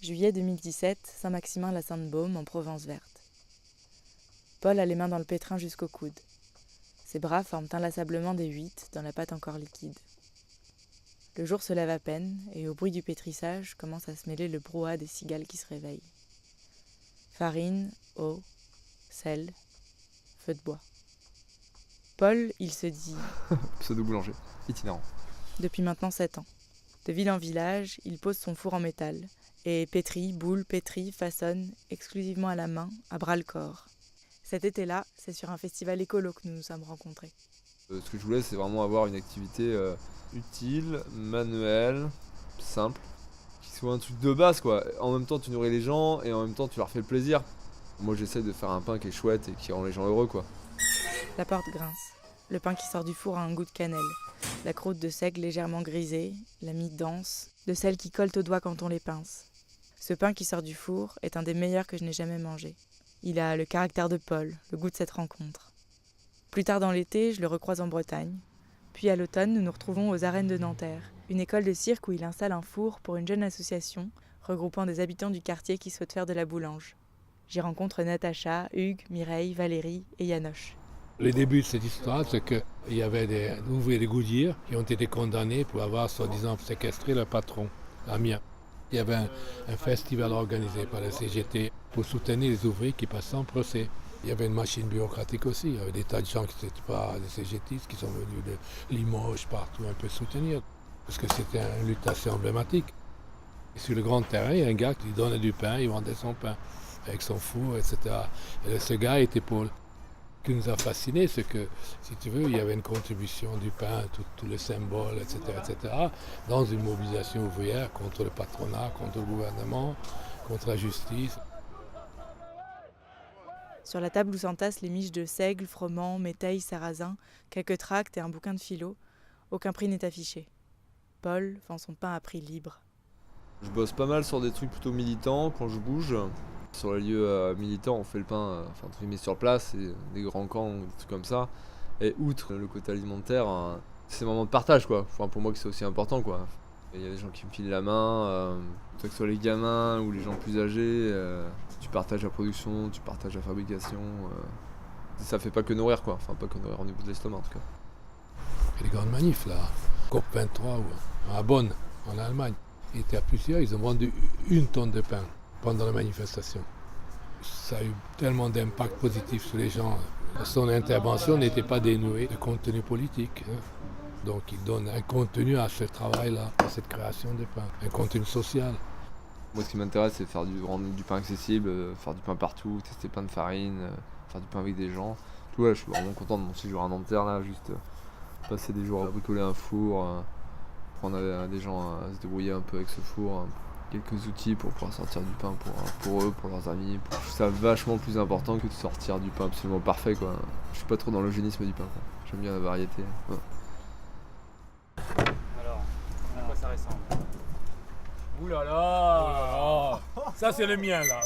Juillet 2017, Saint-Maximin-la-Sainte-Baume, en Provence verte. Paul a les mains dans le pétrin jusqu'au coude. Ses bras forment inlassablement des huit dans la pâte encore liquide. Le jour se lève à peine, et au bruit du pétrissage commence à se mêler le brouhaha des cigales qui se réveillent. Farine, eau, sel, feu de bois. Paul, il se dit... Pseudo-boulanger, itinérant. Depuis maintenant 7 ans. De ville en village, il pose son four en métal et pétrit, boule, pétrit, façonne, exclusivement à la main, à bras-le-corps. Cet été-là, c'est sur un festival écolo que nous nous sommes rencontrés. Ce que je voulais, c'est vraiment avoir une activité utile, manuelle, simple, qui soit un truc de base, quoi. En même temps, tu nourris les gens et en même temps, tu leur fais le plaisir. Moi, j'essaie de faire un pain qui est chouette et qui rend les gens heureux, quoi. La porte grince. Le pain qui sort du four a un goût de cannelle. La croûte de seigle légèrement grisée, la mie dense, de celle qui colle aux doigts quand on les pince. Ce pain qui sort du four est un des meilleurs que je n'ai jamais mangé. Il a le caractère de Paul, le goût de cette rencontre. Plus tard dans l'été, je le recroise en Bretagne. Puis à l'automne, nous nous retrouvons aux Arènes de Nanterre, une école de cirque où il installe un four pour une jeune association regroupant des habitants du quartier qui souhaitent faire de la boulange. J'y rencontre Natacha, Hugues, Mireille, Valérie et Yanoche. Le début de cette histoire, c'est qu'il y avait des ouvriers de Goodyear qui ont été condamnés pour avoir, soi-disant, séquestré leur patron, Amiens. Il y avait un festival organisé par la CGT pour soutenir les ouvriers qui passaient en procès. Il y avait une machine bureaucratique aussi. Il y avait des tas de gens qui n'étaient pas des CGTistes, qui sont venus de Limoges, partout, un peu soutenir. Parce que c'était une lutte assez emblématique. Et sur le grand terrain, il y a un gars qui donnait du pain, il vendait son pain avec son four, etc. Et ce gars était Paul. Ce qui nous a fascinés, c'est que, si tu veux, il y avait une contribution du pain, tous les symboles, etc., dans une mobilisation ouvrière contre le patronat, contre le gouvernement, contre la justice. Sur la table où s'entassent les miches de seigle, froment, métaille, sarrasin, quelques tracts et un bouquin de philo, aucun prix n'est affiché. Paul vend son pain à prix libre. Je bosse pas mal sur des trucs plutôt militants quand je bouge. Sur les lieux militants, on fait le pain entre guillemets sur place, c'est des grands camps, des trucs comme ça. Et outre le côté alimentaire, c'est un moment de partage, quoi. Enfin, pour moi, que c'est aussi important, quoi. Il y a des gens qui me filent la main, que ce soit les gamins ou les gens plus âgés. Tu partages la production, tu partages la fabrication. Ça fait pas que nourrir, quoi. Enfin, pas que nourrir au niveau de l'estomac, en tout cas. Et les grandes manifs, là, COP23 ou à Bonn, en Allemagne, ils étaient à plusieurs, ils ont vendu 1 tonne de pain pendant la manifestation. Ça a eu tellement d'impact positif sur les gens. Son intervention n'était pas dénuée de contenu politique. Donc il donne un contenu à ce travail-là, à cette création de pain, un contenu social. Moi, ce qui m'intéresse, c'est rendre du pain accessible, faire du pain partout, tester plein de farines, faire du pain avec des gens. Tout, ouais, je suis vraiment content de mon séjour à Nanterre, là, juste passer des jours à bricoler un four, prendre à des gens à se débrouiller un peu avec ce four, quelques outils pour pouvoir sortir du pain pour eux, pour leurs amis. Je trouve ça vachement plus important que de sortir du pain absolument parfait, quoi. Je suis pas trop dans l'eugénisme du pain, quoi. J'aime bien la variété. Ouais. Alors, à quoi ça ressemble? Ouh là là, ça c'est le mien là.